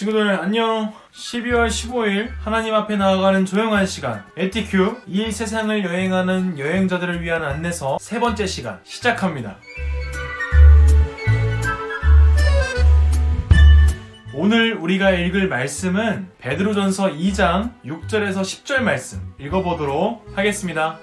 친구들 안녕. 12월 15일 하나님 앞에 나아가는 조용한 시간 에티큐 이 세상을 여행하는 여행자들을 위한 안내서 세 번째 시간 시작합니다. 오늘 우리가 읽을 말씀은 베드로전서 2장 6절에서 10절 말씀 읽어보도록 하겠습니다.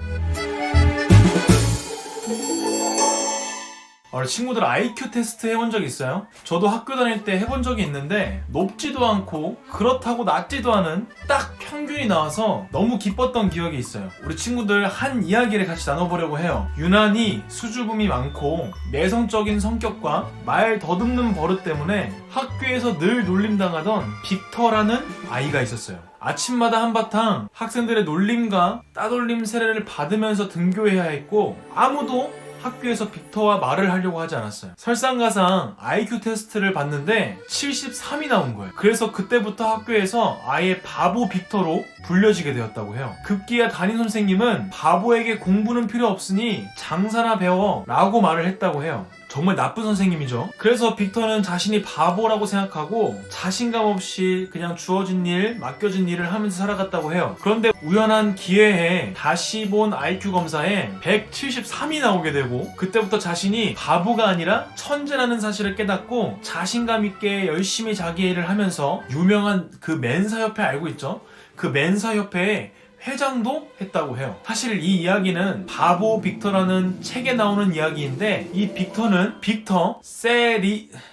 친구들 IQ 테스트 해본 적 있어요? 저도 학교 다닐 때 해본 적이 있는데 높지도 않고 그렇다고 낮지도 않은 딱 평균이 나와서 너무 기뻤던 기억이 있어요. 우리 친구들 한 이야기를 같이 나눠보려고 해요. 유난히 수줍음이 많고 내성적인 성격과 말 더듬는 버릇 때문에 학교에서 늘 놀림당하던 빅터라는 아이가 있었어요. 아침마다 한바탕 학생들의 놀림과 따돌림 세례를 받으면서 등교해야 했고 아무도 학교에서 빅터와 말을 하려고 하지 않았어요. 설상가상 IQ 테스트를 봤는데 73이 나온 거예요. 그래서 그때부터 학교에서 아예 바보 빅터로 불려지게 되었다고 해요. 급기야 담임 선생님은 바보에게 공부는 필요 없으니 장사나 배워 라고 말을 했다고 해요. 정말 나쁜 선생님이죠. 그래서 빅터는 자신이 바보라고 생각하고 자신감 없이 그냥 주어진 일, 맡겨진 일을 하면서 살아갔다고 해요. 그런데 우연한 기회에 다시 본 IQ 검사에 173이 나오게 되고 그때부터 자신이 바보가 아니라 천재라는 사실을 깨닫고 자신감 있게 열심히 자기 일을 하면서 유명한 그 멘사협회 알고 있죠? 그 멘사협회에 회장도 했다고 해요. 사실 이 이야기는 바보 빅터라는 책에 나오는 이야기인데 이 빅터는 빅터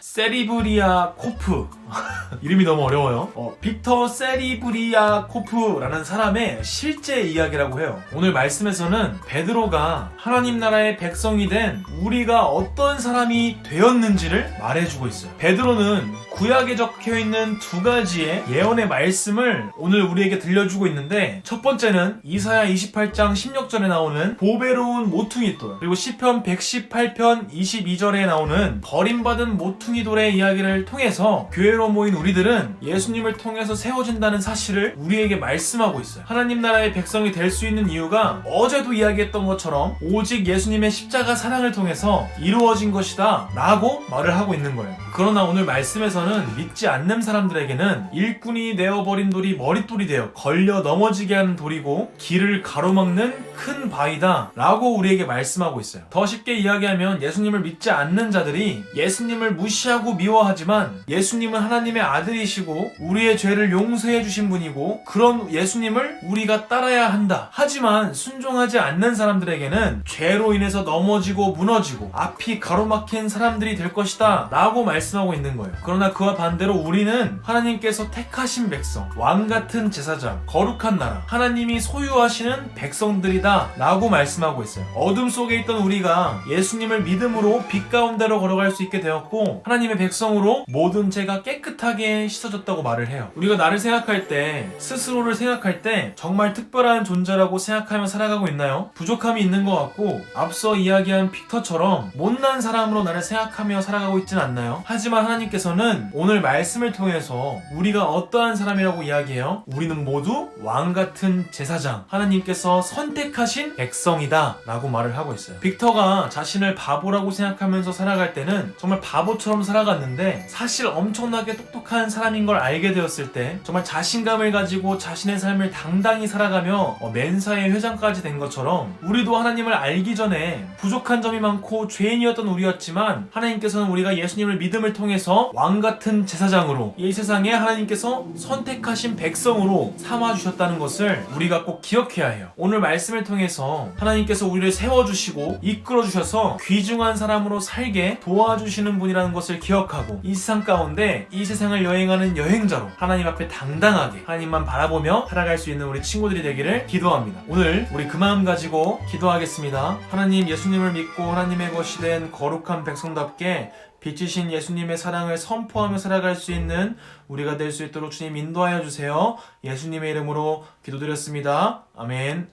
세리브리아코프 이름이 너무 어려워요. 빅터 세리브리아코프라는 사람의 실제 이야기라고 해요. 오늘 말씀에서는 베드로가 하나님 나라의 백성이 된 우리가 어떤 사람이 되었는지를 말해주고 있어요. 베드로는 구약에 적혀있는 두 가지의 예언의 말씀을 오늘 우리에게 들려주고 있는데 첫 번째는 이사야 28장 16절에 나오는 보배로운 모퉁이돌, 그리고 시편 118편 22절에 나오는 버림받은 모퉁이돌의 이야기를 통해서 교회로 모인 우리들은 예수님을 통해서 세워진다는 사실을 우리에게 말씀하고 있어요. 하나님 나라의 백성이 될 수 있는 이유가 어제도 이야기했던 것처럼 오직 예수님의 십자가 사랑을 통해서 이루어진 것이다 라고 말을 하고 있는 거예요. 그러나 오늘 말씀에서는 믿지 않는 사람들에게는 일꾼이 내어버린 돌이 머릿돌이 되어 걸려 넘어지게 하는 돌이고 길을 가로막는 큰 바위다 라고 우리에게 말씀하고 있어요. 더 쉽게 이야기하면 예수님을 믿지 않는 자들이 예수님을 무시하고 미워하지만 예수님은 하나님의 아들이시고 우리의 죄를 용서해 주신 분이고 그런 예수님을 우리가 따라야 한다. 하지만 순종하지 않는 사람들에게는 죄로 인해서 넘어지고 무너지고 앞이 가로막힌 사람들이 될 것이다 라고 말씀하고 있는 거예요. 그러나 그와 반대로 우리는 하나님께서 택하신 백성, 왕같은 제사장, 거룩한 나라, 하나님이 소유하시는 백성들이다 라고 말씀하고 있어요. 어둠 속에 있던 우리가 예수님을 믿음으로 빛 가운데로 걸어갈 수 있게 되었고 하나님의 백성으로 모든 죄가 깨끗하게 씻어졌다고 말을 해요. 우리가 나를 생각할 때, 스스로를 생각할 때 정말 특별한 존재라고 생각하며 살아가고 있나요? 부족함이 있는 것 같고 앞서 이야기한 빅터처럼 못난 사람으로 나를 생각하며 살아가고 있진 않나요? 하지만 하나님께서는 오늘 말씀을 통해서 우리가 어떠한 사람이라고 이야기해요? 우리는 모두 왕같은 제사장, 하나님께서 선택하신 백성이다 라고 말을 하고 있어요. 빅터가 자신을 바보라고 생각하면서 살아갈 때는 정말 바보처럼 살아갔는데 사실 엄청나게 똑똑한 사람인 걸 알게 되었을 때 정말 자신감을 가지고 자신의 삶을 당당히 살아가며 멘사의 회장까지 된 것처럼 우리도 하나님을 알기 전에 부족한 점이 많고 죄인이었던 우리였지만 하나님께서는 우리가 예수님을 믿음을 통해서 왕같은 제사장으로 이 세상에 하나님께서 선택하신 백성으로 삼아주셨다는 것을 우리가 꼭 기억해야 해요. 오늘 말씀을 통해서 하나님께서 우리를 세워주시고 이끌어주셔서 귀중한 사람으로 살게 도와주시는 분이라는 것을 기억하고 이 세상 가운데 이 세상을 여행하는 여행자로 하나님 앞에 당당하게 하나님만 바라보며 살아갈 수 있는 우리 친구들이 되기를 기도합니다. 오늘 우리 그 마음 가지고 기도하겠습니다. 하나님, 예수님을 믿고 하나님의 것이 된 거룩한 백성답게 빛이신 예수님의 사랑을 선포하며 살아갈 수 있는 우리가 될 수 있도록 주님 인도하여 주세요. 예수님의 이름으로 기도드렸습니다. 아멘.